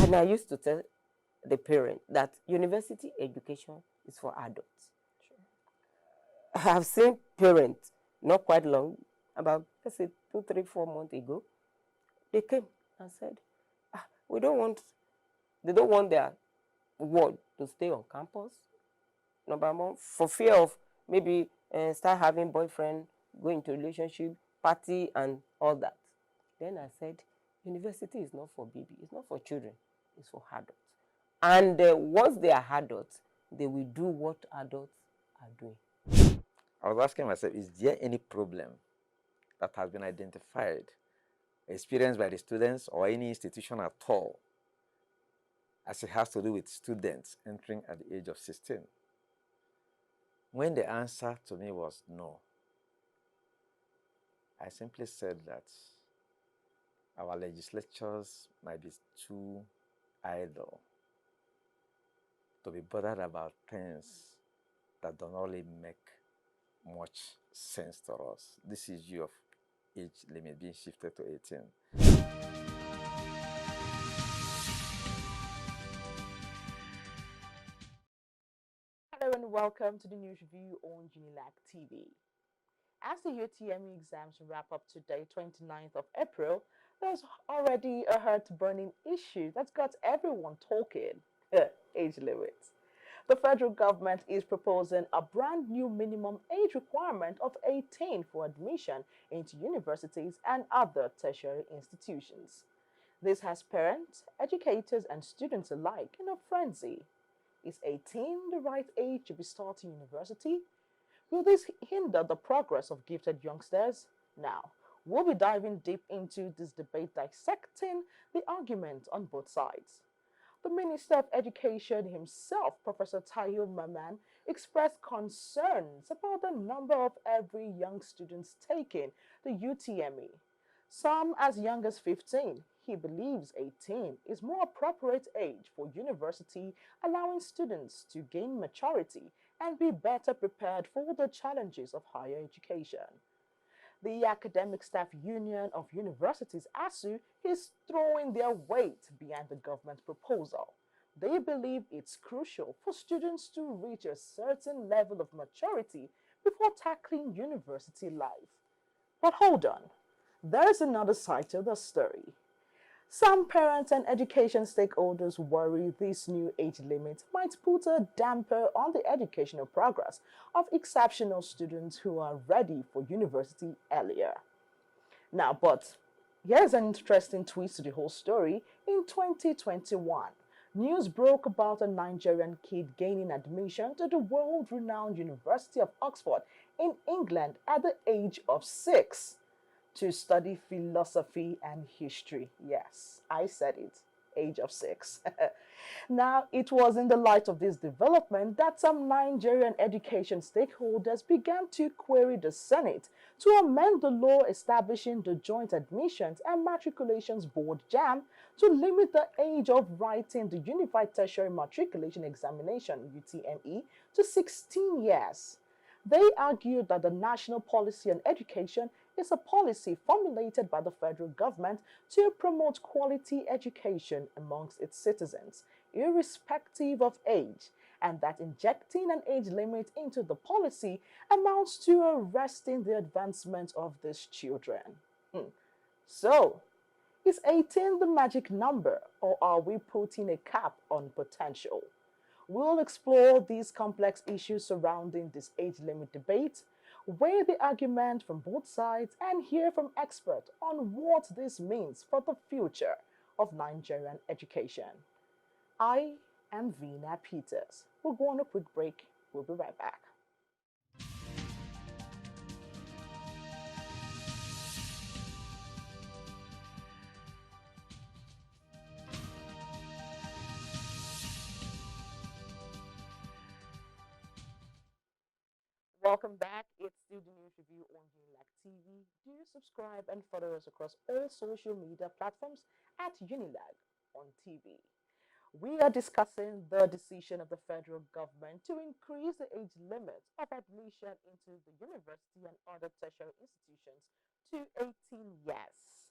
And I used to tell the parent that university education is for adults. Sure. I have seen parents, not quite long, about, let's say, 2, 3, 4 months ago, they came and said, we don't want, they don't want their ward to stay on campus, number one, for fear of maybe start having boyfriend, go into relationship, party, and all that. Then I said, university is not for baby, it's not for children, it's for adults. And once they are adults, they will do what adults are doing. I was asking myself, is there any problem that has been identified, experienced by the students or any institution at all, as it has to do with students entering at the age of 16? When the answer to me was no, I simply said that our legislatures might be too idle to be bothered about things that don't really make much sense to us. This issue of age limit being shifted to 18. Hello and welcome to the news review on Unilag TV. As the UTME exams wrap up today, 29th of April, there's already a heart-burning issue that's got everyone talking: age limits. The federal government is proposing a brand new minimum age requirement of 18 for admission into universities and other tertiary institutions. This has parents, educators, and students alike in a frenzy. Is 18 the right age to be starting university? Will this hinder the progress of gifted youngsters? Now, we'll be diving deep into this debate, dissecting the arguments on both sides. The Minister of Education himself, Professor Tahir Maman, expressed concerns about the number of every young students taking the UTME. Some as young as 15. He believes 18 is more appropriate age for university, allowing students to gain maturity and be better prepared for the challenges of higher education. The Academic Staff Union of Universities, ASU, is throwing their weight behind the government proposal. They believe it's crucial for students to reach a certain level of maturity before tackling university life. But hold on, there's another side to the story. Some parents and education stakeholders worry this new age limit might put a damper on the educational progress of exceptional students who are ready for university earlier. Now, but here's an interesting twist to the whole story. In 2021, news broke about a Nigerian kid gaining admission to the world-renowned University of Oxford in England at the age of 6 to study philosophy and history. Yes, I said it, age of 6. Now, it was in the light of this development that some Nigerian education stakeholders began to query the Senate to amend the law establishing the Joint Admissions and Matriculations Board (JAM) to limit the age of writing the Unified Tertiary Matriculation Examination (UTME) to 16 years. They argued that the national policy on education is a policy formulated by the federal government to promote quality education amongst its citizens, irrespective of age, and that injecting an age limit into the policy amounts to arresting the advancement of these children. So, is 18 the magic number, or are we putting a cap on potential? We'll explore these complex issues surrounding this age limit debate, weigh the argument from both sides, and hear from experts on what this means for the future of Nigerian education. I am Vina Peters. We'll go on a quick break. We'll be right back. Welcome back. It's still the news review on Unilag TV. Do subscribe and follow us across all social media platforms at Unilag on TV. We are discussing the decision of the federal government to increase the age limit of admission into the university and other tertiary institutions to 18 years.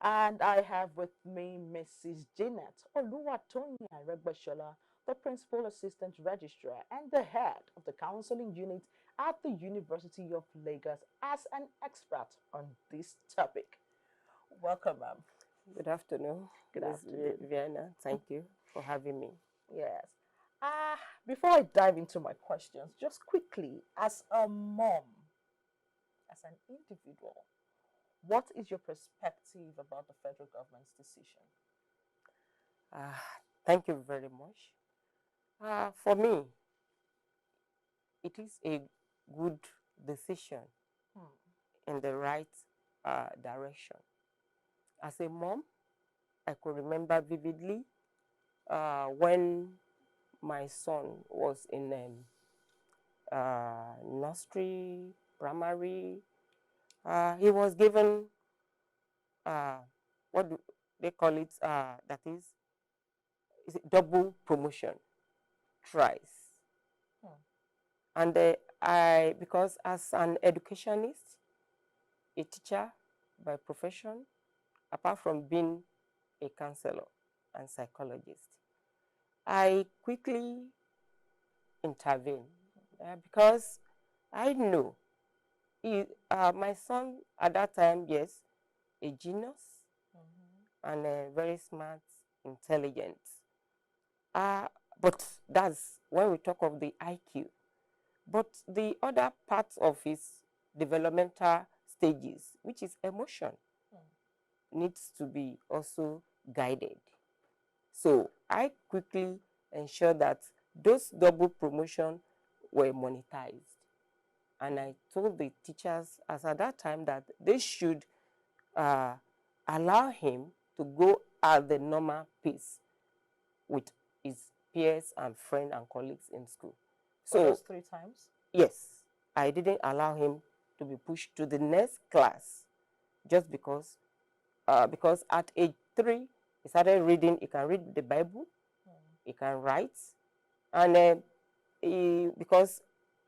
And I have with me Mrs. Janet Oluwatoyin Aregbeshola, the Principal Assistant Registrar and the head of the counseling unit at the University of Lagos as an expert on this topic. Welcome, ma'am. Good afternoon, Good Ms. afternoon. Vienna. Thank you for having me. Yes. Before I dive into my questions, just quickly, as a mom, as an individual, what is your perspective about the federal government's decision? Uh, Thank you very much. For me, it is a good decision Hmm. in the right direction. As a mom, I could remember vividly when my son was in nursery, primary. He was given uh, what do they call it? That is it double promotion thrice. Hmm. And because as an educationist, a teacher by profession, apart from being a counselor and psychologist, I quickly intervene because I know my son at that time, yes, a genius and very smart, intelligent. Uh, but that's when we talk of the IQ. But the other parts of his developmental stages, which is emotion, needs to be also guided. So I quickly ensure that those double promotion were monetized. And I told the teachers as at that time that they should uh, allow him to go at the normal pace with his peers and friends and colleagues in school. For So those 3 times? yes, I didn't allow him to be pushed to the next class just because at age 3 he started reading. He can read the Bible, he can write, and because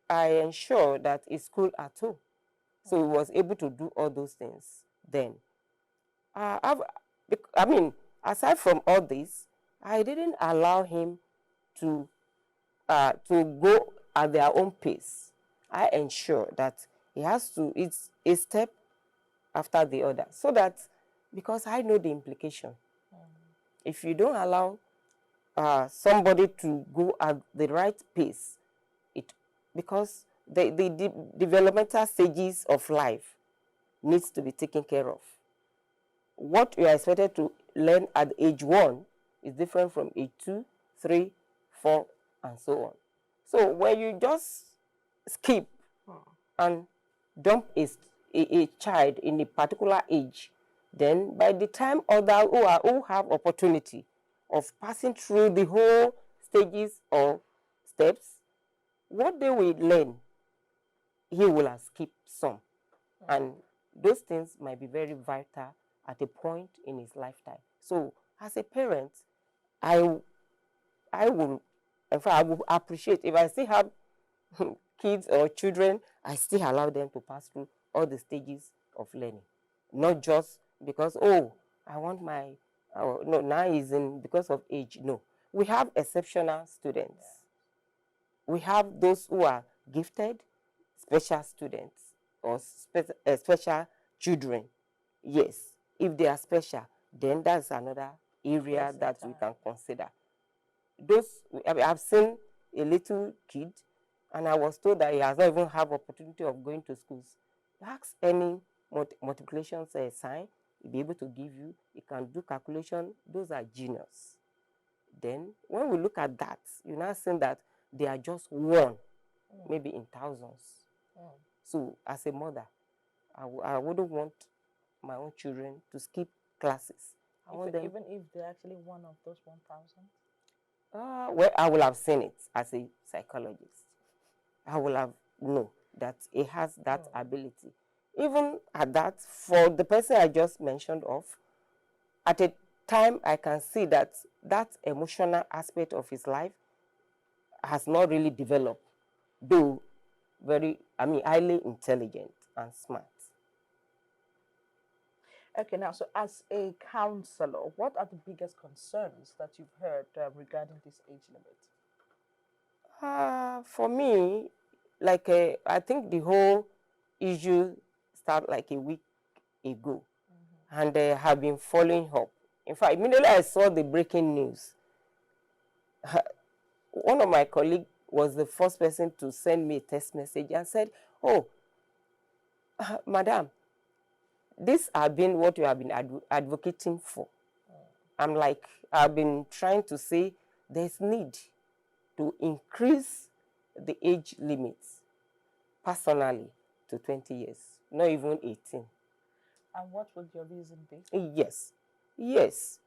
I ensured that he school at home, so he was able to do all those things. Then, I mean, aside from all this, I didn't allow him to go at their own pace. I ensure that he has to, it's a step after the other, so that because I know the implication. If you don't allow somebody to go at the right pace, it because the developmental stages of life needs to be taken care of. What you are expected to learn at age 1 is different from age 2, 3, 4, and so on. So when you just skip and dump a child in a particular age, then by the time others who have opportunity of passing through the whole stages or steps, what they will learn, he will have skipped some. And those things might be very vital at a point in his lifetime. So as a parent, I I will, in fact, I will appreciate if I still have kids or children, I still allow them to pass through all the stages of learning, not just because I want my no now is in because of age. No, we have exceptional students. We have those who are gifted, special students or special children. Yes, if they are special, then that's another area that we can consider. I've seen a little kid, and I was told that he has not even have opportunity of going to schools. Ask any multiplication sign, he'll be able to give you. He can do calculation. Those are genius. Then when we look at that, you now see that they are just one, maybe in thousands. So as a mother, I wouldn't want my own children to skip classes. I want them, Even if they're actually one of those 1,000? well, I will have seen it as a psychologist. I will have known that he has that ability. Even at that, for the person I just mentioned of, at a time I can see that that emotional aspect of his life has not really developed, though highly intelligent and smart. Okay, now, so as a counselor, what are the biggest concerns that you've heard regarding this age limit? For me, like I think the whole issue started like a week ago, and have been following up. In fact, immediately I saw the breaking news, one of my colleagues was the first person to send me a text message and said, "Oh, madam, these have been what you have been advocating for." I'm like, I've been trying to say there's need to increase the age limits personally to 20 years, not even 18. And what would your reason be? Yes, yes.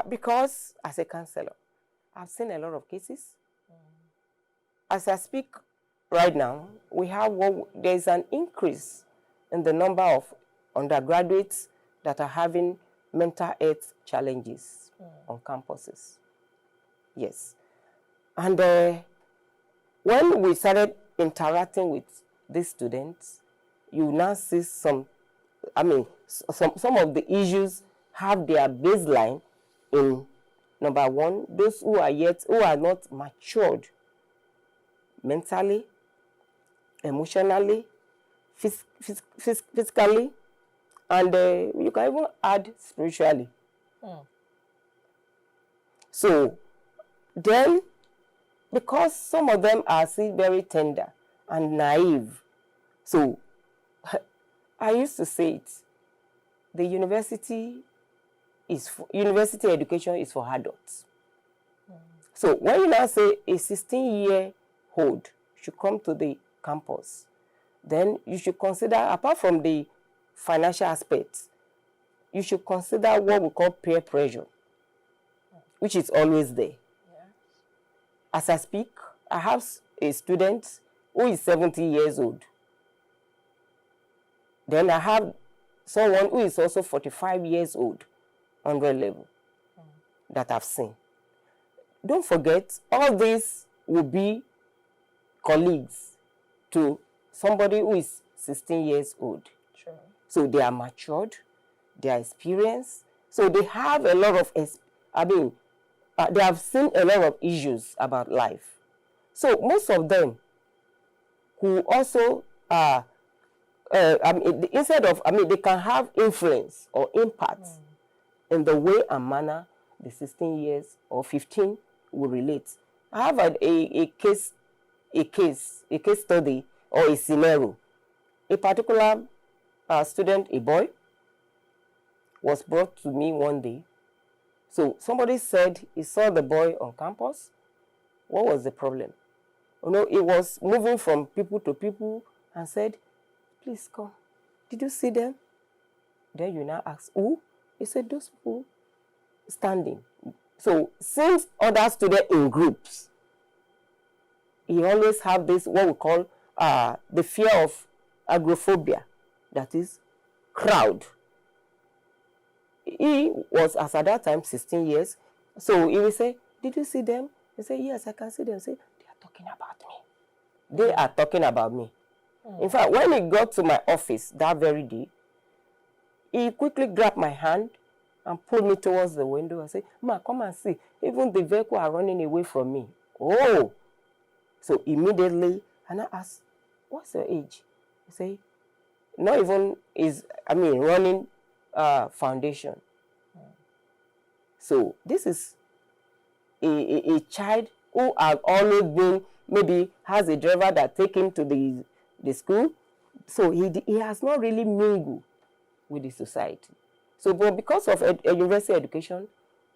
Because as a counselor, I've seen a lot of cases. As I speak right now, there's an increase in the number of undergraduates that are having mental health challenges on campuses. Yes. And when we started interacting with these students, you now see some of the issues have their baseline in, number one, those who are not matured mentally, emotionally, physically, and you can even add spiritually. So then, because some of them are still very tender and naive, so I used to say it, the university education is for adults. So when you now say a 16-year-old should come to the campus, then you should consider, apart from the financial aspects, you should consider what we call peer pressure, which is always there. As I speak, I have a student who is 70 years old. Then I have someone who is also 45 years old on grade level that I've seen. Don't forget, all these will be colleagues to somebody who is 16 years old. Sure. So they are matured, they are experienced, so they have a lot of, they have seen a lot of issues about life. So most of them who also they can have influence or impact in the way and manner the 16 years or 15 will relate. I have a case study or a scenario. A particular student, a boy, was brought to me one day. So somebody said he saw the boy on campus. What was the problem? You know, he was moving from people to people and said, "Please come. Did you see them?" Then you now ask, "Who?" He said, "Those people standing." So since other students in groups, he always have this, what we call the fear of agoraphobia, that is crowd. He was, as at that time, 16 years. So he will say, "Did you see them?" He say, "Yes, I can see them." Say, "They are talking about me. They are talking about me." In fact, when he got to my office that very day, he quickly grabbed my hand and pulled me towards the window and said, "Ma, come and see. Even the vehicle are running away from me." Oh! So immediately, and I asked, "What's your age?" He said, not even running foundation. So this is a child who has always been, maybe has a driver that take him to the school. So he has not really mingled with the society. So, but because of a university education,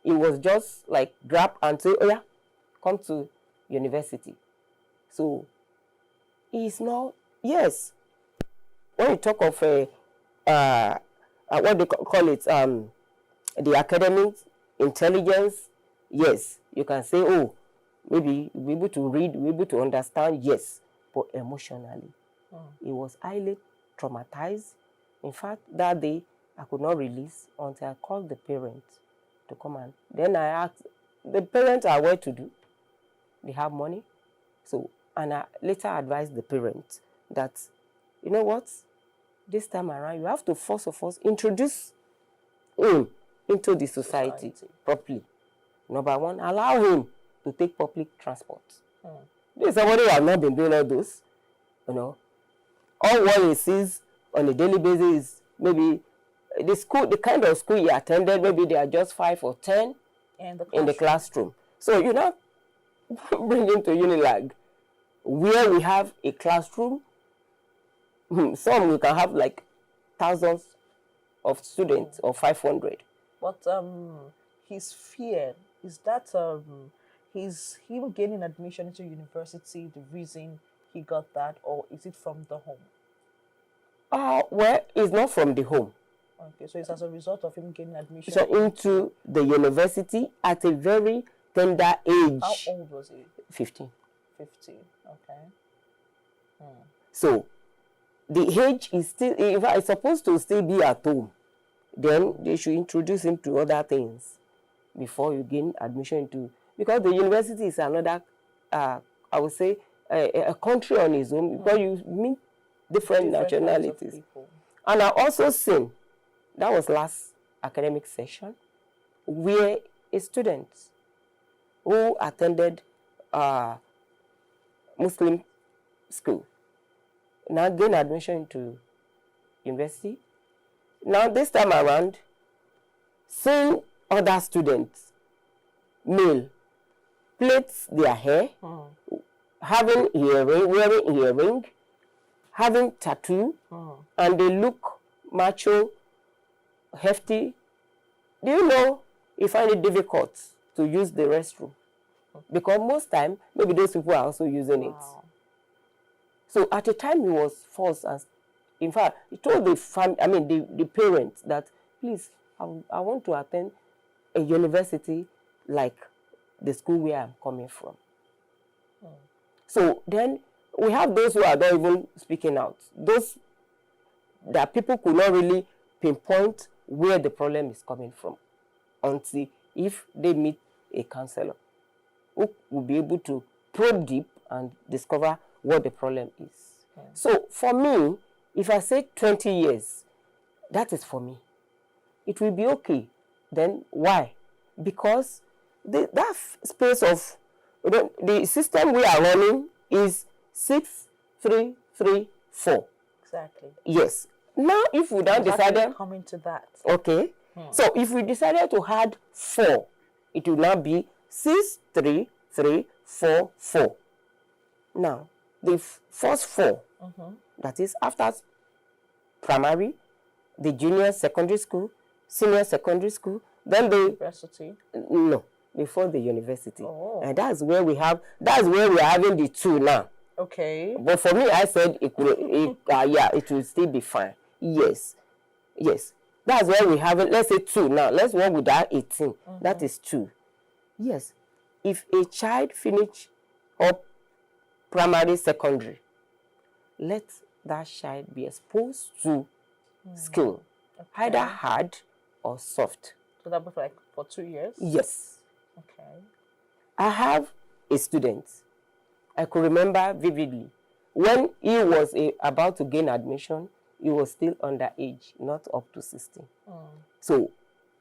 he was just like grabbed and say, "Oh yeah, come to university." So he's not, yes. When you talk of what they call it, the academic intelligence, yes, you can say, oh, maybe be able to read, be able to understand, yes, but emotionally, he was highly traumatized. In fact, that day, I could not release until I called the parents to come and then I asked, the parents are well to do, they have money. So, and I later advised the parents that, you know what, this time around, you have to first of all introduce him into the society properly. Number one, allow him to take public transport. This is somebody who has not been doing all those. All what he sees on a daily basis is maybe the kind of school he attended, maybe they are just 5 or 10 in the classroom. So you now bring him to Unilag, where we have a classroom. Some we can have like thousands of students or 500. But his fear is that him gaining admission into university the reason he got that, or is it from the home? Well, it's not from the home. Okay, so it's as a result of him gaining admission. So into the university at a very tender age. How old was he? 15. 15. Okay. So the age is still, in fact, it's supposed to still be at home. Then they should introduce him to other things before you gain admission into, because the university is another, I would say, a country on its own, because you meet different nationalities. And I also seen, that was last academic session, where a student who attended Muslim school now gain admission into university. Now this time around, seeing other students, male, plaits their hair, having wearing earring, having tattoo, and they look macho, hefty. Do you know, you find it difficult to use the restroom? Because most time, maybe those people are also using it. So at the time he was forced, and in fact, he told the parents that, please, I want to attend a university like the school where I'm coming from. So then we have those who are not even speaking out. Those that people could not really pinpoint where the problem is coming from until if they meet a counselor who will be able to probe deep and discover what the problem is. So for me, if I say 20 years, that is for me. It will be okay. Then why? Because that space of, the system we are running is 6334. Exactly. Yes. Now, if we then decided, coming to that. Okay. So if we decided to add 4, it will now be 63344. Now, the first 4, that is after primary, the junior secondary school, senior secondary school, then the university. No, before the university. And that's where we are having the 2 now. Okay. But for me, I said it will still be fine. Yes. That's where we have it. Let's say 2 now. Let's work with that 18. That is 2. Yes. If a child finish up primary, secondary, let that child be exposed to skill, either hard or soft. So that was like for 2 years? Yes. Okay. I have a student, I could remember vividly, when he was about to gain admission, he was still underage, not up to 16. So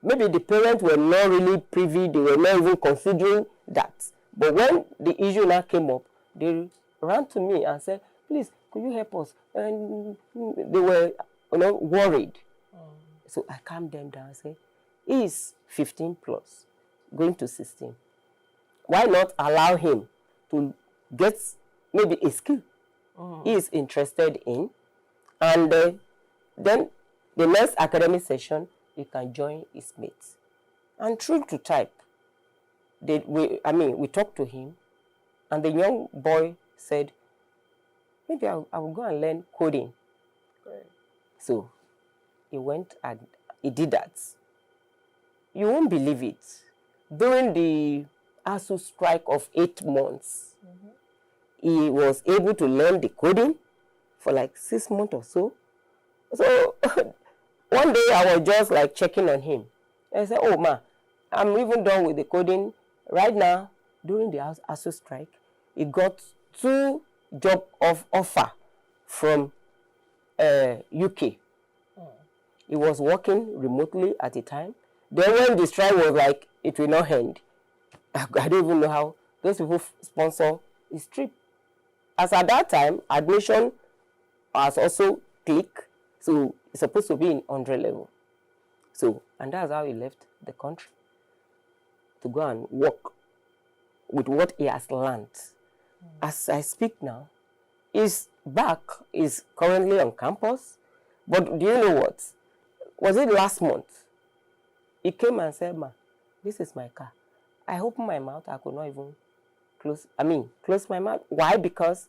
maybe the parents were not really privy, they were not even considering that. But when the issue now came up, they ran to me and said, please, could you help us? And they were worried. So I calmed them down and said, he is 15 plus, going to 16. Why not allow him to get maybe a skill he is interested in, and then the next academic session, he can join his mates. And true to type, we talked to him, and the young boy said, maybe I will go and learn coding. Great. So he went and he did that. You won't believe it. During the ASU strike of 8 months, he was able to learn the coding for like 6 months or so. So one day I was just like checking on him. I said, oh ma, I'm even done with the coding. Right now, during the ASU strike, he got 2 job offer from UK. He was working remotely at the time. Then when the strike was like, it will not end, I don't even know how those people sponsor his trip. As at that time, admission has also clicked, so it's supposed to be in 100 level. So, and that's how he left the country to go and work with what he has learned. As I speak now, he's back, he's currently on campus. But do you know what? Was it last month? He came and said, "Ma, this is my car." I opened my mouth, I could not even close my mouth. Why? Because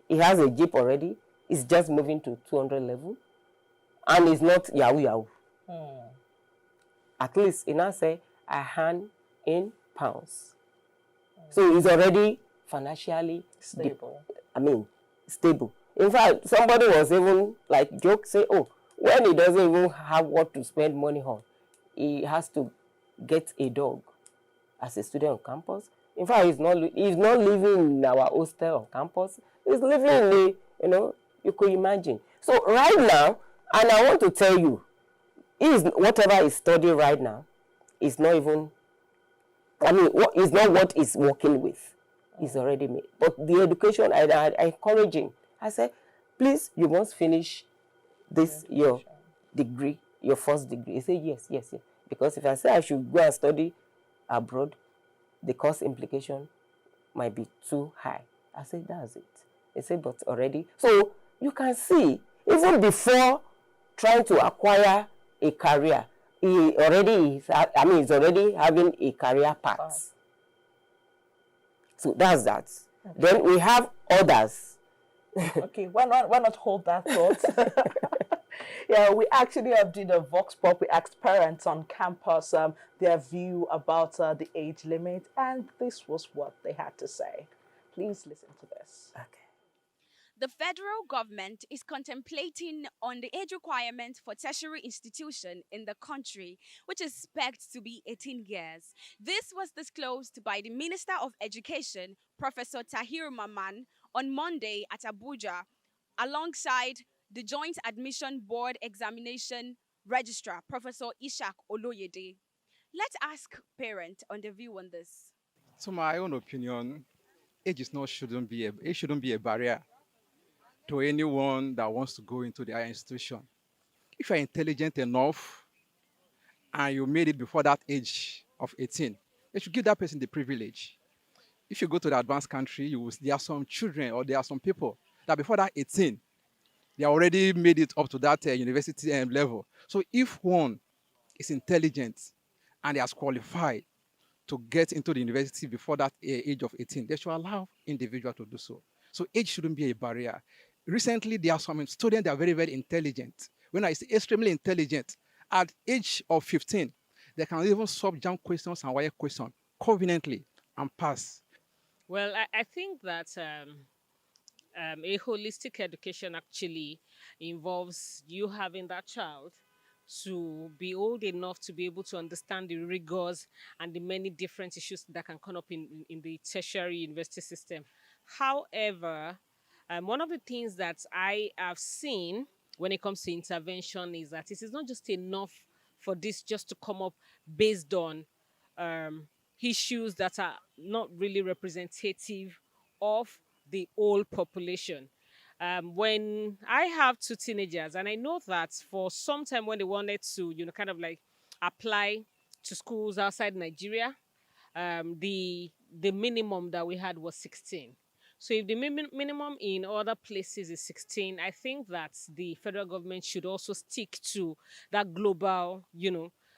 he has a Jeep already. He's just moving to 200 level. And it's not Yahoo Yahoo. At least he now say, I earn in pounds. So he's already financially Stable. Stable. In fact, somebody was even like joke, say, oh, when he doesn't even have what to spend money on, he has to get a dog as a student on campus. In fact, he's not living in our hostel on campus. He's living in a, you could imagine. So right now, and I want to tell you, whatever he's studying right now is not even, it's not what he's working with. He's already made. But the education, I encourage him. I said, please, you must finish this, your degree, your first degree. He said, yes. Because if I say I should go and study abroad, the cost implication might be too high. I said, that's it. He said, but already. So you can see, even before trying to acquire a career, he's already having a career path. So that's that. Okay. Then we have others. Okay, why not hold that thought? Yeah, we actually did a Vox Pop. We asked parents on campus their view about the age limit, and this was what they had to say. Please listen to this. Okay. The federal government is contemplating on the age requirement for tertiary institution in the country, which is expected to be 18 years. This was disclosed by the Minister of Education, Professor Tahir Maman, on Monday at Abuja, alongside the Joint Admission Board Examination Registrar, Professor Ishak Oloyede. Let's ask parents on their view on this. To my own opinion, age shouldn't be a barrier to anyone that wants to go into the higher institution. If you're intelligent enough and you made it before that age of 18, they should give that person the privilege. If you go to the advanced country, there are some children or there are some people that before that 18, they already made it up to that university level. So if one is intelligent and he has qualified to get into the university before that age of 18, they should allow individual to do so. So age shouldn't be a barrier. Recently, there are some students that are very, very intelligent. When I say extremely intelligent, at age of 15, they can even solve jam questions and wire questions conveniently and pass. Well, I think that a holistic education actually involves you having that child to be old enough to be able to understand the rigors and the many different issues that can come up in the tertiary university system. However, one of the things that I have seen when it comes to intervention is that it is not just enough for this just to come up based on issues that are not really representative of the whole population. When I have two teenagers, and I know that for some time when they wanted to, kind of like apply to schools outside Nigeria, the minimum that we had was 16. So if the minimum in other places is 16, I think that the federal government should also stick to that global,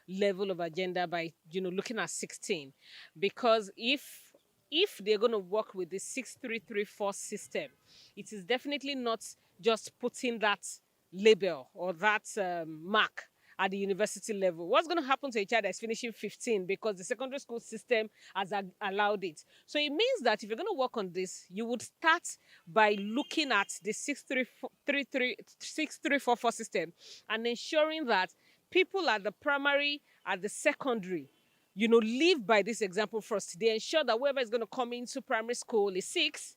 level of agenda by, looking at 16. Because if they're going to work with the 6334 system, it is definitely not just putting that label or that mark at the university level. What's going to happen to a child that's finishing 15 because the secondary school system has allowed it? So it means that if you're going to work on this, you would start by looking at the 6344 system and ensuring that people at the primary, at the secondary, live by this example first. They ensure that whoever is going to come into primary school is 6,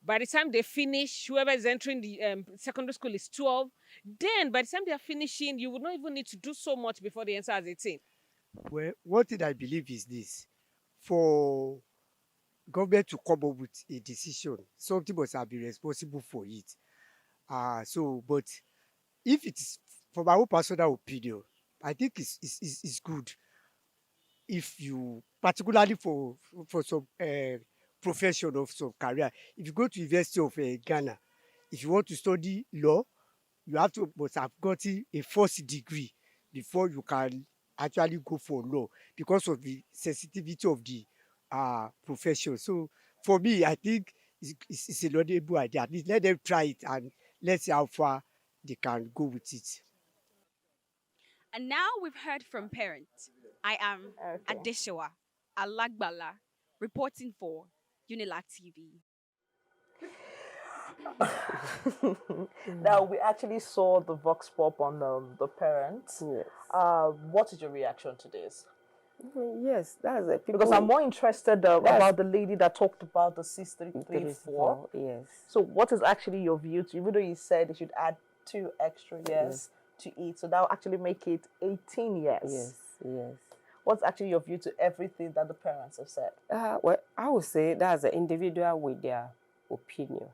By the time they finish, whoever is entering the secondary school is 12. Then, by the time they are finishing, you would not even need to do so much before they enter as 18. Well, one thing I believe is this: for government to come up with a decision, something must have been responsible for it. But if it is, for my own personal opinion, I think it's good if you, particularly for some profession of some career, if you go to University of Ghana, if you want to study law, you have to must have gotten a first degree before you can actually go for law, because of the sensitivity of the profession. So for me, I think it's a laudable idea. At least let them try it and let's see how far they can go with it. And now we've heard from parents. I am Okay. Adeshawa Alagbala, reporting for Unilag TV. Now, we actually saw the vox pop on the parents. Yes. What is your reaction to this? Yes, that's it. Because I'm more interested about the lady that talked about the 6334. Yes. So what is actually your view to, even though you said they should add 2 extra years to it, so that will actually make it 18 years. Yes, yes. What's actually your view to everything that the parents have said? Well, I would say that's an individual with their opinion.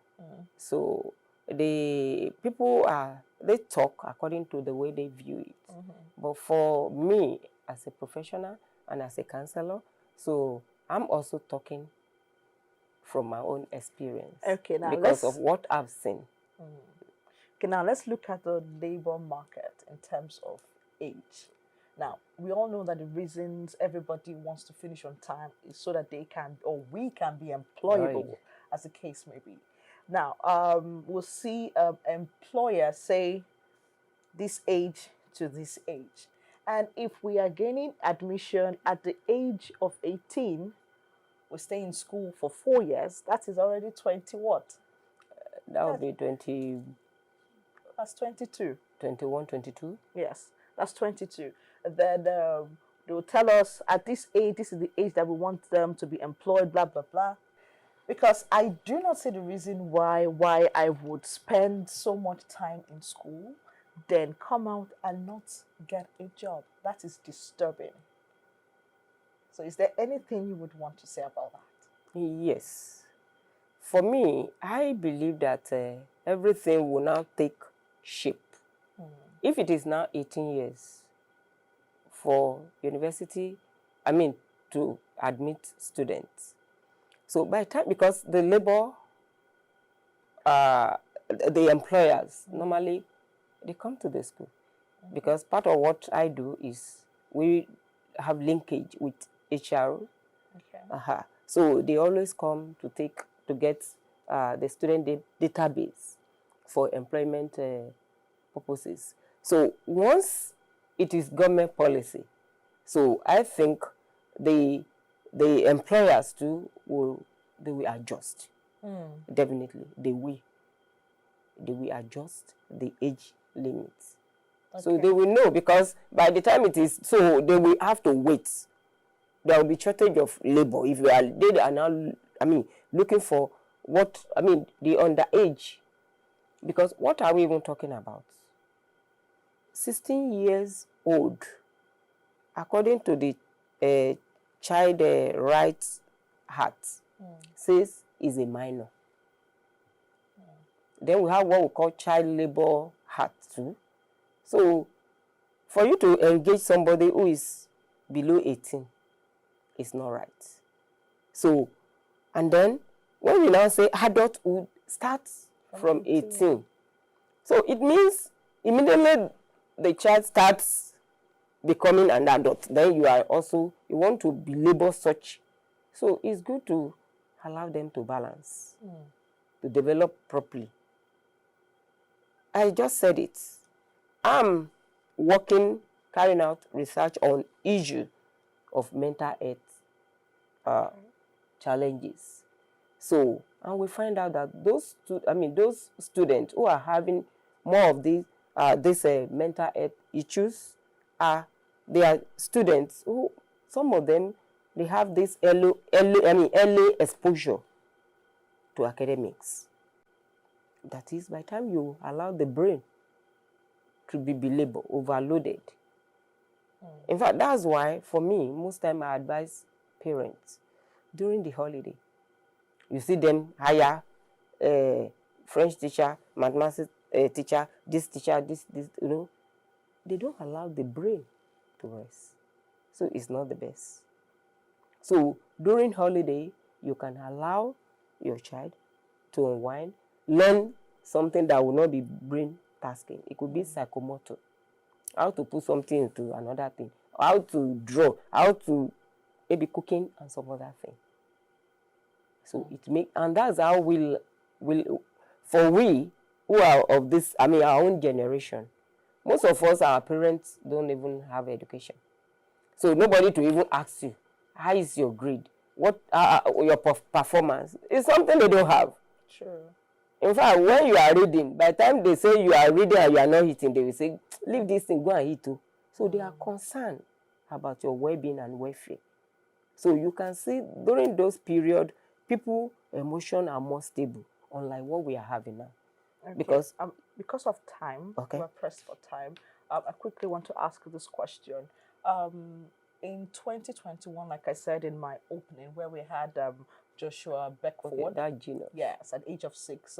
So the people they talk according to the way they view it. But for me, as a professional and as a counselor, so I'm also talking from my own experience. Okay, now because of what I've seen. Okay, now let's look at the labor market in terms of age. Now, we all know that the reasons everybody wants to finish on time is so that they can, or we can be employable, Right. as the case may be. Now, we'll see employers say this age to this age. And if we are gaining admission at the age of 18, we stay in school for 4 years, that is already 20 what? That would be 20, That's 22. 21, 22. Yes, that's 22. And then they will tell us at this age, this is the age that we want them to be employed, blah, blah, blah. Because I do not see the reason why I would spend so much time in school, then come out and not get a job. That is disturbing. So is there anything you would want to say about that? Yes. For me, I believe that everything will now take shape. If it is now 18 years for university, to admit students. So by time, because the labor, the employers, normally they come to the school. Because part of what I do is we have linkage with HR. Okay. So they always come to get the student database for employment purposes. So once it is government policy, so I think the employers too will adjust. Definitely, they will adjust the age limits. Okay. So they will know, because by the time it is, so they will have to wait. There will be shortage of labor if they are now, looking for the underage. Because what are we even talking about? 16 years old, according to the Child Rights Act, says is a minor. Then we have what we call Child Labor Act too. So for you to engage somebody who is below 18, it's not right. So, and then when we now say adulthood starts from 18, so it means immediately the child starts becoming an adult. Then you want to be labor such. So it's good to allow them to balance, to develop properly. I just said it. I'm carrying out research on issue of mental health challenges. So, and we find out that those students who are having more of these mental health issues they are students who, some of them, they have this early exposure to academics. That is, by the time you allow the brain to be belabored, overloaded. In fact, that's why, for me, most time I advise parents during the holiday. You see them hire French teacher, mathematics teacher, this, they don't allow the brain to rest. So it's not the best. So during holiday, you can allow your child to unwind, learn something that will not be brain tasking. It could be psychomotor, how to put something into another thing, how to draw, how to maybe cooking and some other thing. So and that's how for we who are of this, our own generation, most of us, our parents don't even have education. So nobody to even ask you, how is your grade? What your performance? It's something they don't have. True. In fact, when you are reading, by the time they say you are reading and you are not hitting, they will say, leave this thing, go and hit too. So they are concerned about your well-being and welfare. So you can see during those periods, people's emotions are more stable, unlike what we are having now. Okay. Because of time, okay, we're pressed for time. I quickly want to ask this question. In 2021, like I said in my opening, where we had Joshua Beckford, okay, that genius. Yes, at age of 6,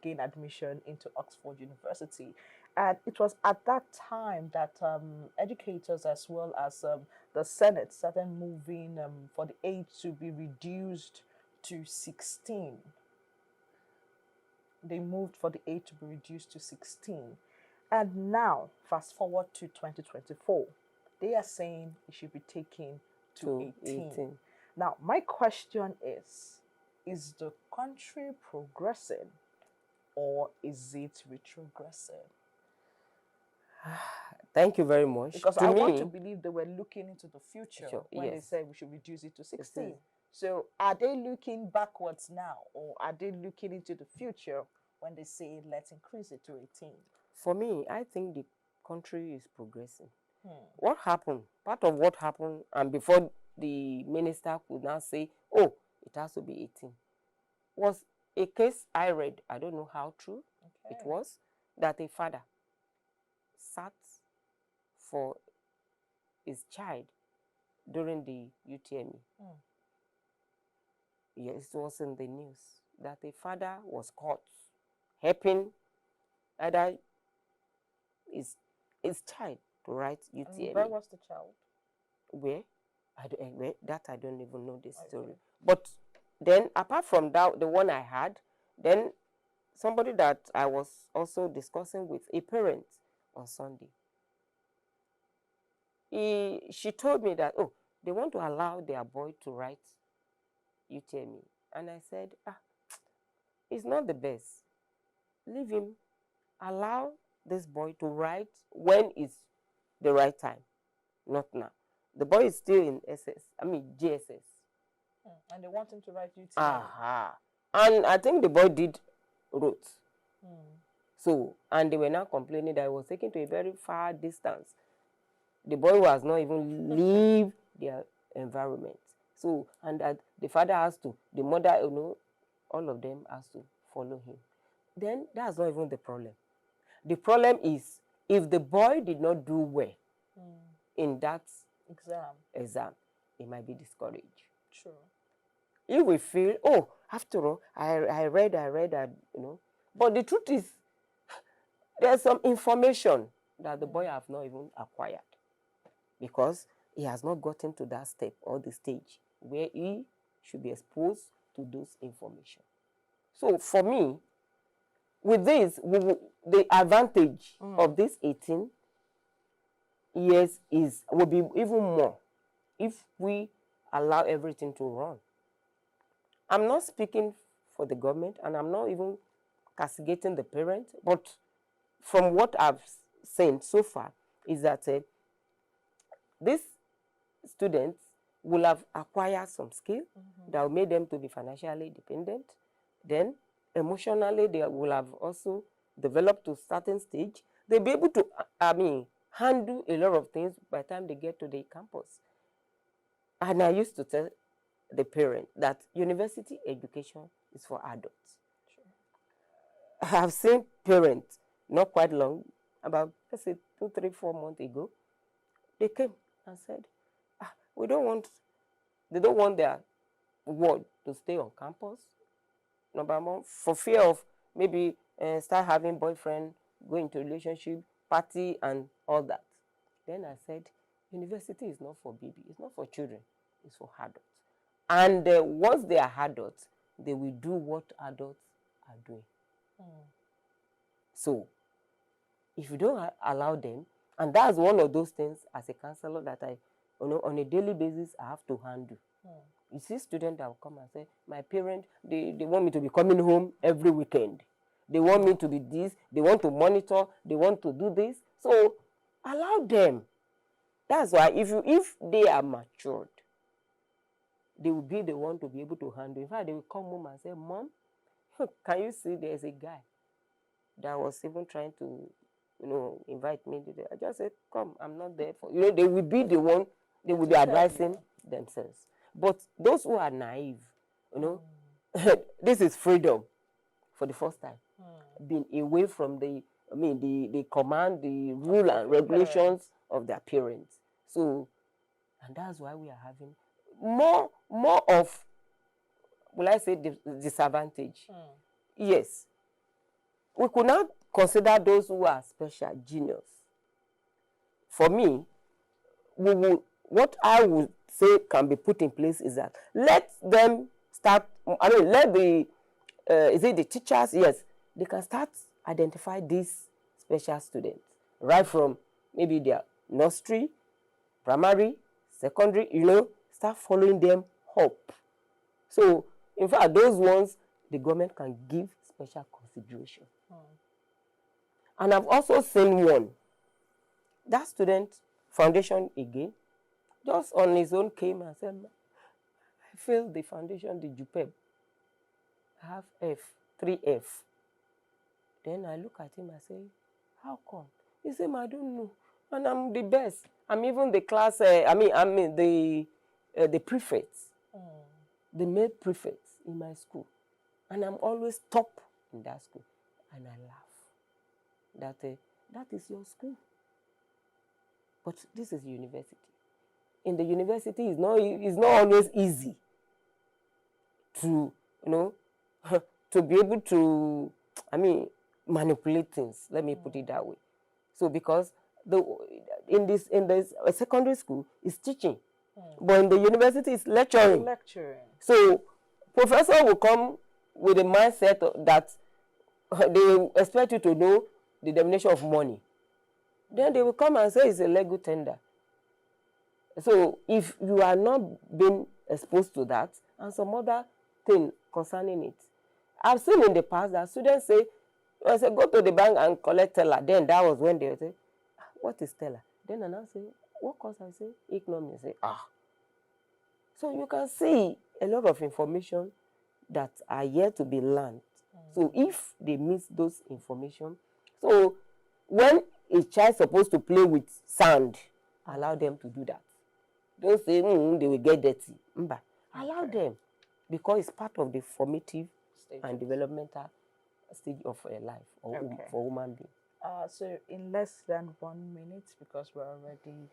gained admission into Oxford University. And it was at that time that educators as well as the Senate started moving for the age to be reduced to 16. They moved for the age to be reduced to 16. And now, fast forward to 2024, they are saying it should be taken to 18. Now, my question is the country progressing or is it retrogressing? Thank you very much. Because I want to believe they were looking into the future when they said we should reduce it to 16. So are they looking backwards now, or are they looking into the future when they say let's increase it to 18? For me, I think the country is progressing. What happened, part of what happened, and before the minister could now say, oh, it has to be 18, was a case I read, I don't know how true it was, that a father sat for his child during the UTME. Yes, it was in the news that a father was caught helping either his child to write UTME. And where was the child? Where? That I don't even know the story. But then, apart from that, the one I had, then somebody that I was also discussing with, a parent on Sunday, she told me that, oh, they want to allow their boy to write UTME. And I said, it's not the best. Leave him. Allow this boy to write when it's the right time, not now. The boy is still in GSS. And they want him to write UTME. And I think the boy did wrote. So, and they were now complaining that he was taken to a very far distance. The boy was not even leave their environment. So, and that the father has to, the mother, all of them has to follow him. Then that's not even the problem. The problem is if the boy did not do well in that exam, he might be discouraged. True. If we feel, oh, after all, I read, But the truth is, there's some information that the boy have not even acquired because he has not gotten to that step or the stage where he should be exposed to those information. So for me, with this, the advantage of this 18 years will be even more if we allow everything to run. I'm not speaking for the government, and I'm not even castigating the parent, but from what I've seen so far is that these students will have acquired some skill that will make them to be financially dependent. Then emotionally, they will have also developed to a certain stage. They'll be able to, handle a lot of things by the time they get to the campus. And I used to tell the parent that university education is for adults. Sure. I have seen parents, not quite long, about, let's say, 2, 3, 4 months ago, they came and said, we don't want, they don't want their ward to stay on campus, number one, for fear of maybe start having boyfriend, go into relationship, party, and all that. Then I said, university is not for baby, it's not for children, it's for adults. And once they are adults, they will do what adults are doing. So, if you don't allow them, and that's one of those things as a counselor that I, on a daily basis, I have to handle. You see students that will come and say, my parents, they want me to be coming home every weekend. They want me to be this, they want to monitor, they want to do this. So, allow them. That's why if they are matured, they will be the one to be able to handle. In fact, they will come home and say, Mom, can you see there's a guy that was even trying to, invite me today. I just said, come, I'm not there for you. They will be the one, they will be advising themselves. But those who are naive, this is freedom for the first time. Being away from the command, the rule and regulations of their parents. So, and that's why we are having more of, will I say, disadvantage. Yes. We could not consider those who are special genius. For me, what I would say can be put in place is that let them start, let the, the teachers, yes, they can start identify these special students, right from maybe their nursery, primary, secondary, start following them up. So, in fact, those ones, the government can give special consideration. And I've also seen one. That student, foundation again, just on his own came and said, I failed the foundation, the JUPEB. I have F, 3F. Then I look at him and say, how come? He said, I don't know. And I'm the best. I'm even the class, the prefects, the male prefects in my school. And I'm always top in that school. And I laugh. That is your school. But this is university. In the university, it's not always easy to, to be able to, manipulate things. Let me put it that way. So because in this secondary school is teaching, but in the university it's lecturing. So professor will come with a mindset that they expect you to know the definition of money. Then they will come and say it's a legal tender. So if you are not being exposed to that and some other thing concerning it, I've seen in the past that students say, I say, go to the bank and collect teller. Then that was when they say, what is teller? Then I say, what course? I say, economics. I say, So you can see a lot of information that are yet to be learned. So if they miss those information, so when a child is supposed to play with sand, allow them to do that. Don't say they will get dirty. Allow them, because it's part of the formative and developmental stage of a life or for human being. So in less than 1 minute, because we're already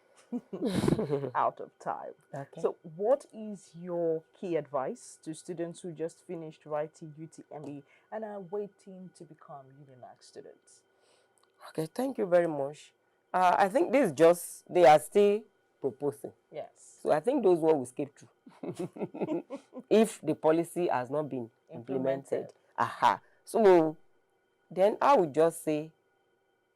out of time. Okay. So what is your key advice to students who just finished writing UTME and are waiting to become unilag students? Okay, thank you very much. I think this they are still proposing. Yes. So I think those ones will skip through if the policy has not been implemented. So then I would just say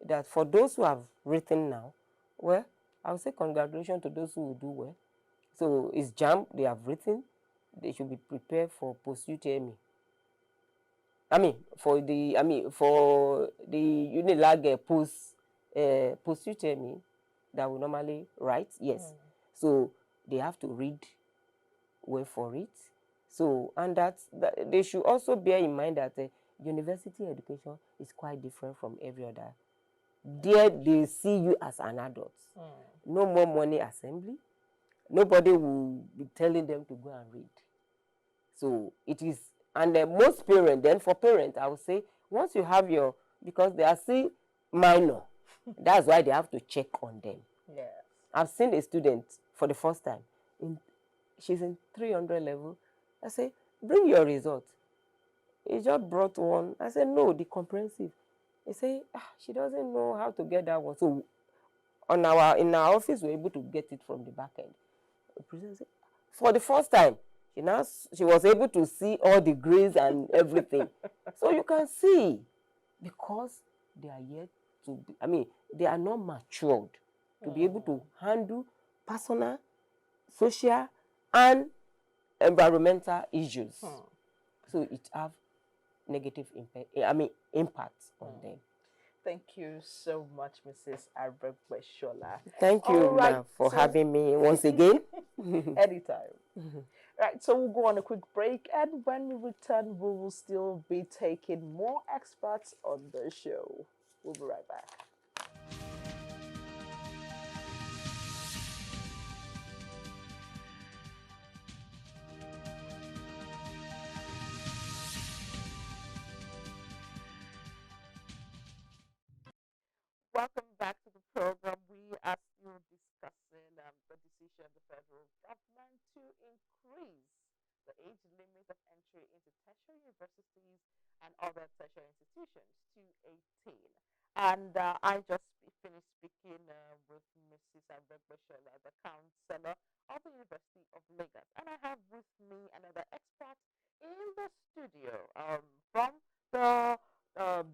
that for those who have written now, well, I would say congratulations to those who will do well. So it's JAMB, they have written, they should be prepared for post-UTME. For the unilag post-UTME that we normally write, yes. So they have to read well for it. So, and that they should also bear in mind that university education is quite different from every other. There they see you as an adult. No more money assembly. Nobody will be telling them to go and read. So it is, and most parents, then for parents, I would say, once you have your, because they are still minor, that's why they have to check on them. Yes. I've seen a student for the first time. She's in 300 level. I say, bring your result. He just brought one. I said, no, the comprehensive. He say, she doesn't know how to get that one. So in our office, we're able to get it from the back end. The president said, for the first time, she was able to see all the grades and everything. So you can see, because they are yet to be, they are not matured to be able to handle personal, social, and environmental issues. So it have negative impact on them. Thank you so much, Mrs. Arbegbeshola. Thank you, ma, for having me once again. Anytime. Right, so we'll go on a quick break, and when we return, we will still be taking more experts on the show. We'll be right back. Welcome back to the program. We are still discussing the decision of the federal government to increase the age limit of entry into tertiary universities and other tertiary institutions to 18. And I just finished speaking with Mrs. Abegbeshola, the counselor of the University of Lagos. And I have with me another expert in the studio from the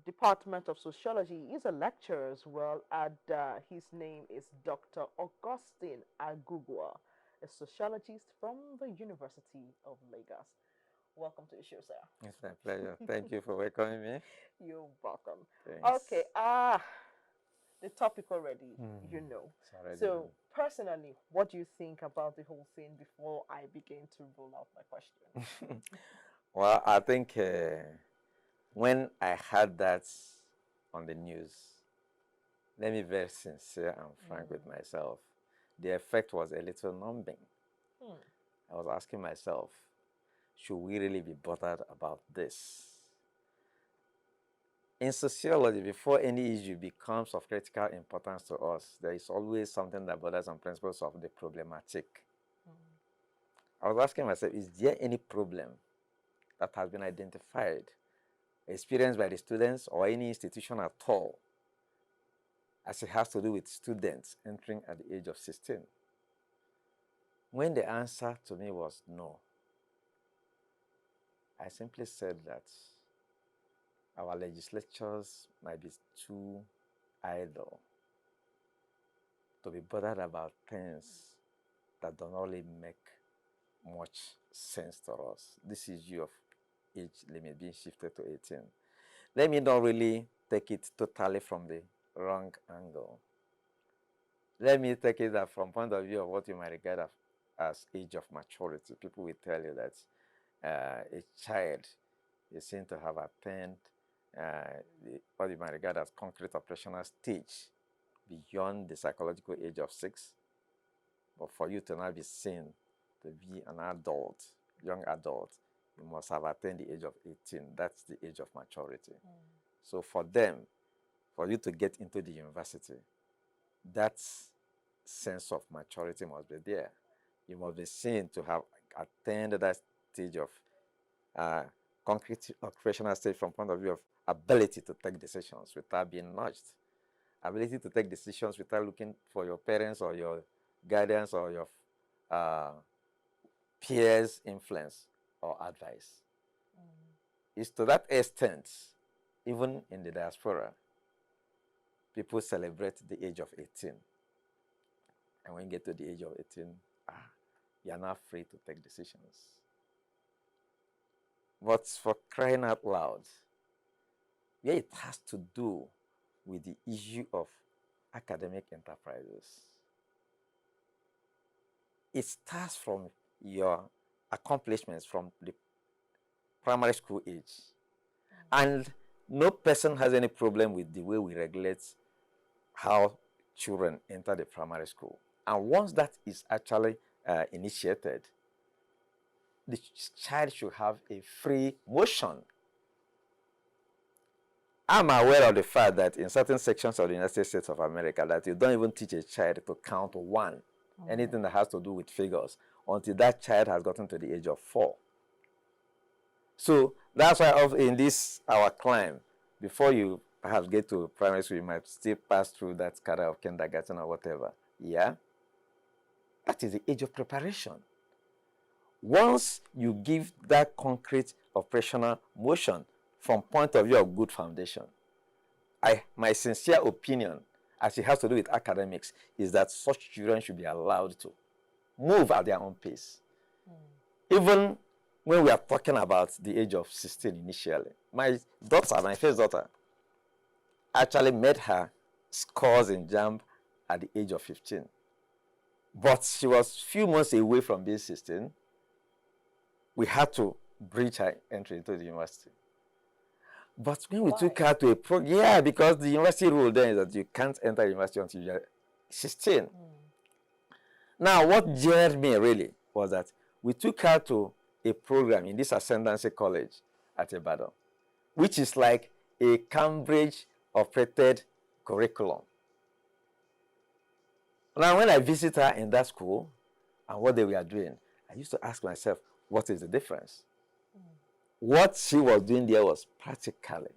Department of Sociology. He's a lecturer as well, and his name is Dr. Augustine Agugwa, a sociologist from the University of Lagos. Welcome to the show, sir. It's my pleasure. Thank you for welcoming me. You're welcome. Thanks. Okay, the topic already, you know. So, personally, what do you think about the whole thing before I begin to roll out my question? Well, I think when I heard that on the news, let me be very sincere and frank with myself, the effect was a little numbing. I was asking myself, should we really be bothered about this? In sociology, before any issue becomes of critical importance to us, there is always something that bothers and principles of the problematic. I was asking myself, is there any problem that has been identified, experienced by the students or any institution at all, as it has to do with students entering at the age of 16? When the answer to me was no, I simply said that our legislatures might be too idle to be bothered about things that do not really make much sense to us. This issue of age limit being shifted to 18. Let me not really take it totally from the wrong angle. Let me take it that from point of view of what you might regard as age of maturity. People will tell you that a child is seen to have attained what you might regard as concrete operational stage beyond the psychological age of 6. But for you to now be seen to be an adult, young adult, you must have attained the age of 18. That's the age of maturity. So for them, for you to get into the university, that sense of maturity must be there. You must be seen to have attained that stage of concrete operational stage from point of view of ability to take decisions without being nudged, ability to take decisions without looking for your parents or your guidance or your peers' influence or advice. It's to that extent, even in the diaspora, people celebrate the age of 18. And when you get to the age of 18, you are not free to take decisions. But for crying out loud, where it has to do with the issue of academic enterprises, it starts from your accomplishments from the primary school age. And no person has any problem with the way we regulate how children enter the primary school. And once that is actually initiated, the child should have a free motion. I'm aware of the fact that in certain sections of the United States of America that you don't even teach a child to count one, anything that has to do with figures, until that child has gotten to the age of 4. So that's why in this our climb, before you perhaps get to primary school, you might still pass through that kind of kindergarten or whatever. Yeah? That is the age of preparation. Once you give that concrete operational motion from point of view of good foundation, my sincere opinion, as it has to do with academics, is that such children should be allowed to move at their own pace. Even when we are talking about the age of 16 initially, my first daughter, actually made her scores in JAMB at the age of 15. But she was a few months away from being 16. We had to breach her entry into the university. But when we took her to because the university rule then is that you can't enter university until you're 16. Now, what jarred me really was that we took her to a program in this Ascendancy College at Ibadan, which is like a Cambridge-operated curriculum. Now, when I visit her in that school and what they were doing, I used to ask myself, what is the difference? What she was doing there was practically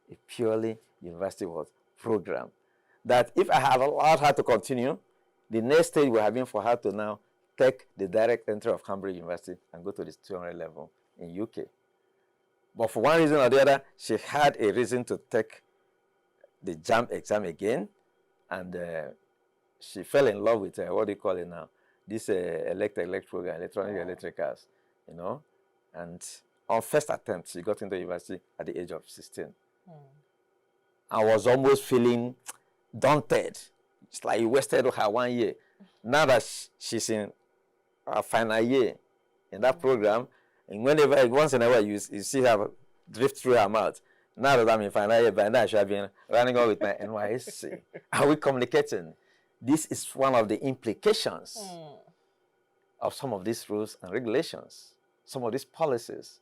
a purely university program. That if I had allowed her to continue, the next stage we're having for her to now take the direct entry of Cambridge University and go to the 200 level in UK. But for one reason or the other, she had a reason to take the JAMB exam again, and she fell in love with what do you call it now? This electric program, electricals, you know, and on first attempt, she got into university at the age of 16. I was almost feeling daunted. It's like you wasted her 1 year. Now that she's in her final year in that program, and once in a while you see her drift through her mouth. Now that I'm in final year, by now I should have been running on with my NYSC. Are we communicating? This is one of the implications of some of these rules and regulations, some of these policies.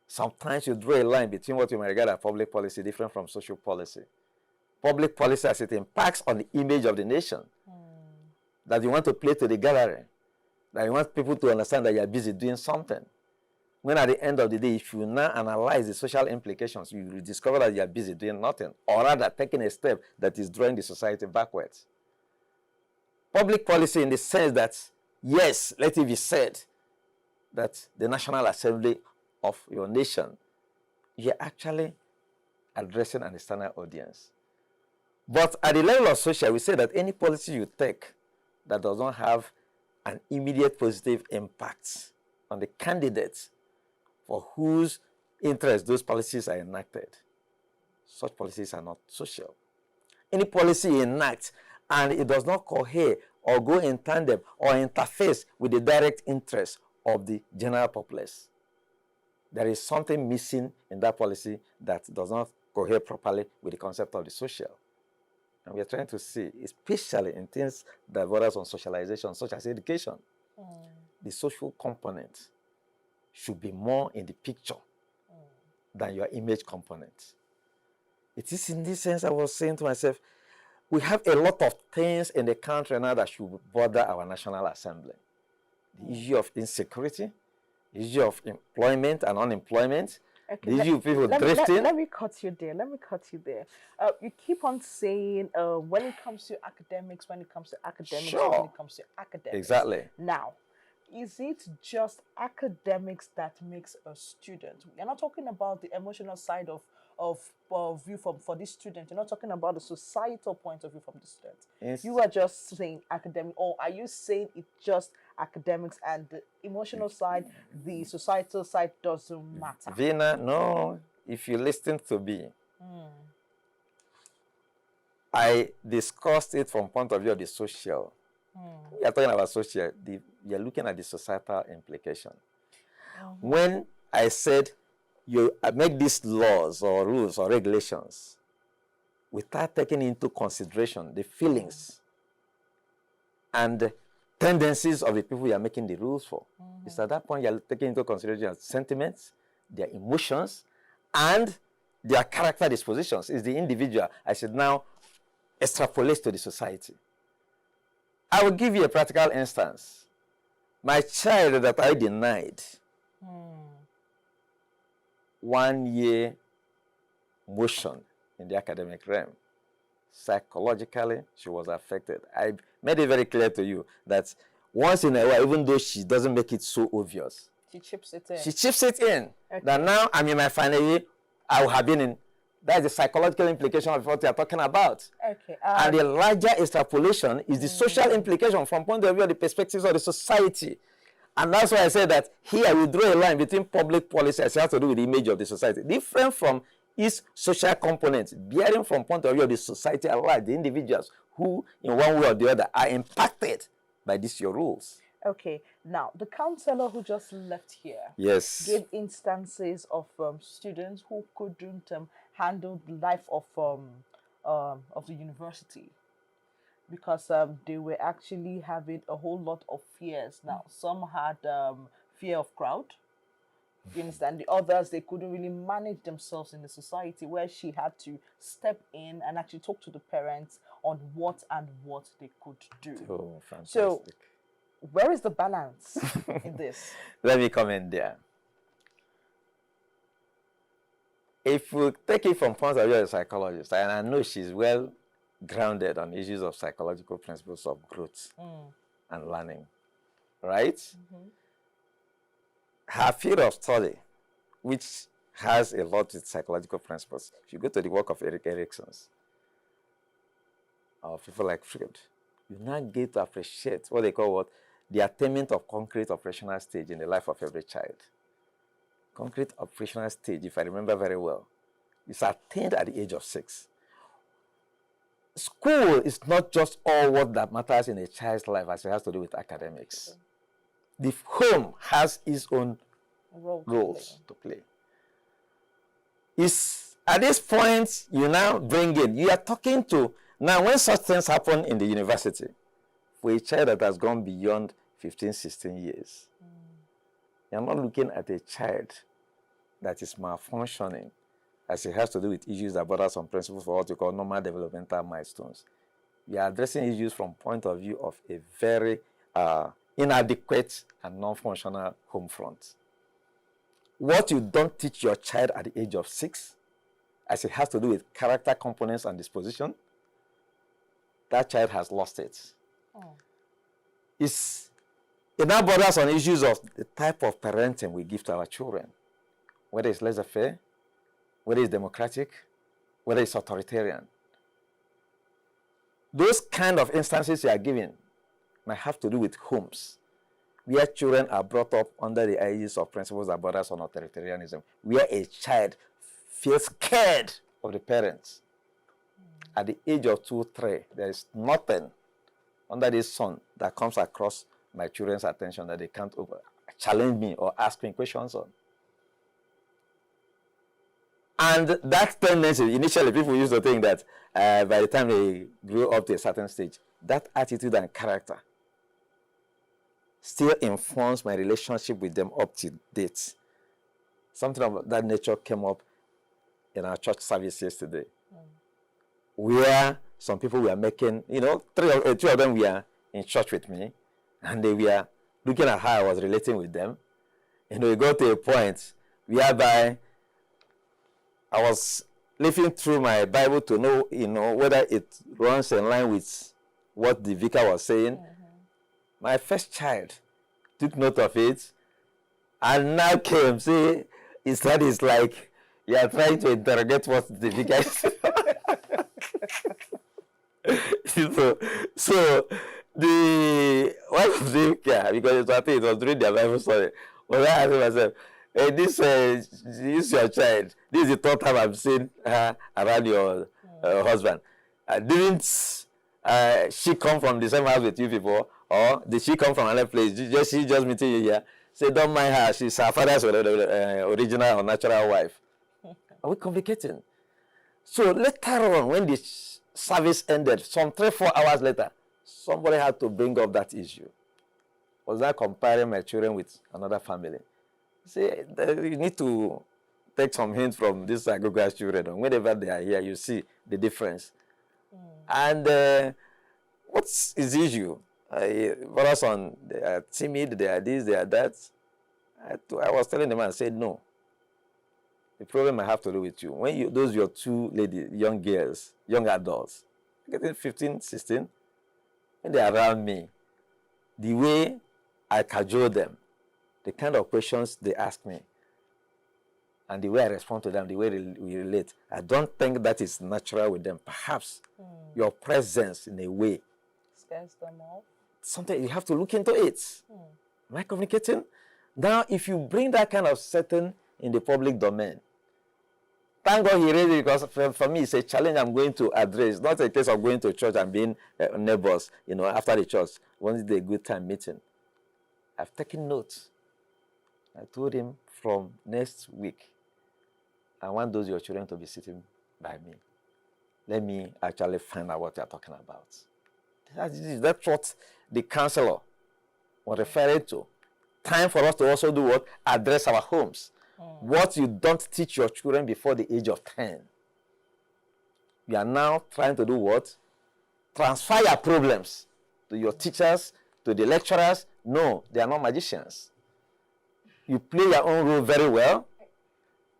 Sometimes you draw a line between what you might regard as public policy different from social policy. Public policy as it impacts on the image of the nation, that you want to play to the gallery, that you want people to understand that you are busy doing something. When at the end of the day, if you now analyze the social implications, you will discover that you are busy doing nothing, or rather taking a step that is drawing the society backwards. Public policy in the sense that, yes, let it be said that the National Assembly of your nation, you're actually addressing an external audience. But at the level of social, we say that any policy you take that does not have an immediate positive impact on the candidates for whose interest those policies are enacted, such policies are not social. Any policy you enact and it does not cohere or go in tandem or interface with the direct interest of the general populace, there is something missing in that policy that does not cohere properly with the concept of the social. And we are trying to see, especially in things that borders on socialization, such as education, the social component should be more in the picture than your image component. It is in this sense I was saying to myself, we have a lot of things in the country now that should bother our National Assembly. The issue of insecurity, the issue of employment and unemployment, Okay, the issue of people drifting. Let me cut you there. You keep on saying when it comes to academics, Sure. when it comes to academics. Exactly. Now, is it just academics that makes a student? We're not talking about the emotional side of view for this student. You're not talking about the societal point of view from the student. Yes. You are just saying academic, or are you saying it's just academics and the emotional side, the societal side doesn't matter? Vina, no. If you listen to me, I discussed it from point of view of the social. We are talking about social. We are looking at the societal implication. When I said you make these laws or rules or regulations without taking into consideration the feelings and tendencies of the people you are making the rules for. It's at that point you're taking into consideration their sentiments, their emotions, and their character dispositions. It's the individual I should now extrapolate to the society. I will give you a practical instance. My child that I denied 1 year motion in the academic realm, psychologically, she was affected. I made it very clear to you that once in a while, even though she doesn't make it so obvious, She chips it in. she chips it in. Okay. That now I'm in my final year, I will have been in. That's the psychological implication of what we are talking about. Okay. And the larger extrapolation is the social implication from point of view of the perspectives of the society. And that's why I say that here we draw a line between public policy as it has to do with the image of the society, different from its social components, bearing from point of view of the society at large, the individuals who, in one way or the other, are impacted by these your rules. Okay. Now, the counselor who just left here Yes. gave instances of students who couldn't handle the life of the university because they were actually having a whole lot of fears. Now, some had fear of crowd. You understand? The others, they couldn't really manage themselves in the society, where she had to step in and actually talk to the parents on what they could do. Oh, fantastic. So, where is the balance in this? Let me come in there. If we take it from point of view of a psychologist, and I know she's well grounded on issues of psychological principles of growth and learning, right? Her field of study, which has a lot with psychological principles, if you go to the work of Erik Erikson's, or people like Freud, you now get to appreciate what they call the attainment of concrete operational stage in the life of every child. Concrete operational stage, if I remember very well, is attained at the age of 6. School is not just all what that matters in a child's life as it has to do with academics. The home has its own roles to play. It's at this point you now bring in, you are talking to, now when such things happen in the university, for a child that has gone beyond 15, 16 years, you're not looking at a child that is malfunctioning as it has to do with issues that border some principles for what we call normal developmental milestones. You are addressing issues from point of view of a very inadequate and non-functional home front. What you don't teach your child at the age of 6, as it has to do with character components and disposition, that child has lost it. It now borders on issues of the type of parenting we give to our children, whether it's laissez-faire, whether it's democratic, whether it's authoritarian. Those kind of instances you are giving might have to do with homes, where children are brought up under the aegis of principles that borders on authoritarianism, where a child feels scared of the parents. At the age of 2, 3, there is nothing under this sun that comes across my children's attention that they can't challenge me or ask me questions on. And that tendency, initially people used to think that by the time they grew up to a certain stage, that attitude and character still informs my relationship with them up to date. Something of that nature came up in our church service yesterday, where some people were making, two of them were in church with me, and they were looking at how I was relating with them. We got to a point whereby I was looking through my Bible to know, whether it runs in line with what the vicar was saying. My first child took note of it, and now came, see, his dad is like, you are trying to interrogate what the vicar said. so the one of the vicar, because it was during their Bible study, was I asking myself, hey, this is your child. This is the third time I've seen her around your husband. Didn't she come from the same house with you before? Or did she come from another place? She just meeting you here? Say, don't mind her. She's her father's original or natural wife. Are we complicating? So later on, when the service ended, some 3-4 hours later, somebody had to bring up that issue. was not comparing my children with another family. See, you need to take some hints from these Agogo's children. And whenever they are here, you see the difference. And what's his issue? Brothers on, they are timid, they are this, they are that. I was telling them, I said, no. The problem I have to do with you. When you, those your two ladies, young girls, young adults, getting 15, 16, when they are around me, the way I cajole them, the kind of questions they ask me, and the way I respond to them, the way we relate, I don't think that is natural with them. Perhaps your presence, in a way, Scares them off. something you have to look into it. Am I communicating? Now, if you bring that kind of setting in the public domain, thank God he raised it, because for me, it's a challenge I'm going to address. It's not a case of going to church and being neighbors, after the church. Once it's a good time meeting. I've taken notes. I told him from next week, I want those your children to be sitting by me. Let me actually find out what you're talking about. That's what the counselor was referring to. Time for us to also do what? Address our homes. What you don't teach your children before the age of 10. You are now trying to do what? Transfer your problems to your teachers, to the lecturers. No, they are not magicians. You play your own role very well.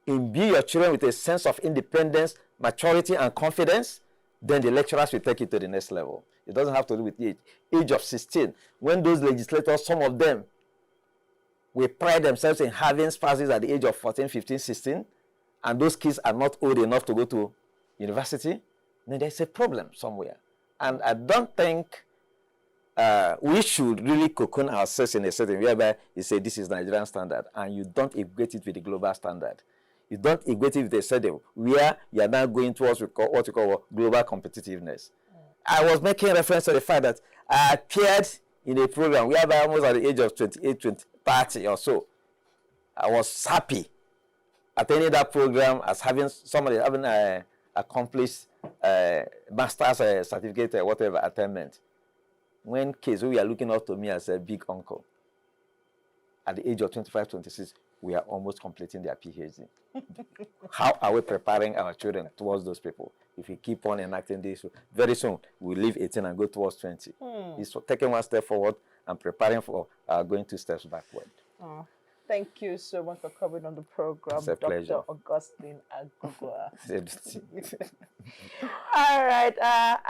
Imbue your children with a sense of independence, maturity, and confidence. Then the lecturers will take it to the next level. It doesn't have to do with age. Age of 16. When those legislators, some of them, will pride themselves in having spouses at the age of 14, 15, 16, and those kids are not old enough to go to university, then there's a problem somewhere. And I don't think we should really cocoon ourselves in a setting whereby you say this is Nigerian standard, and you don't equate it with the global standard. You don't equate it with a setting where you are now going towards what you call global competitiveness. I was making reference to the fact that I appeared in a program whereby almost at the age of 28, 30 or so, I was happy attending that program as having somebody having accomplished master's certificate, whatever attainment. When kids who were looking up to me as a big uncle, at the age of 25, 26, we are almost completing their PhD. How are we preparing our children towards those people? If we keep on enacting this, very soon we'll leave 18 and go towards 20. It's taking one step forward and preparing for going 2 steps backward. Thank you so much for coming on the program, It's a pleasure. Dr. Augustine Agugua. It's All right,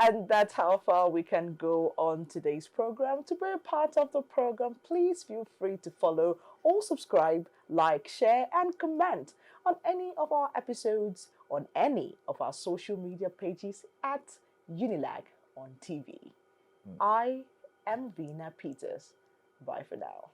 and that's how far we can go on today's program. To be a part of the program, please feel free to follow or subscribe, like, share, and comment on any of our episodes on any of our social media pages at Unilag on TV. I am Vina Peters. Bye for now.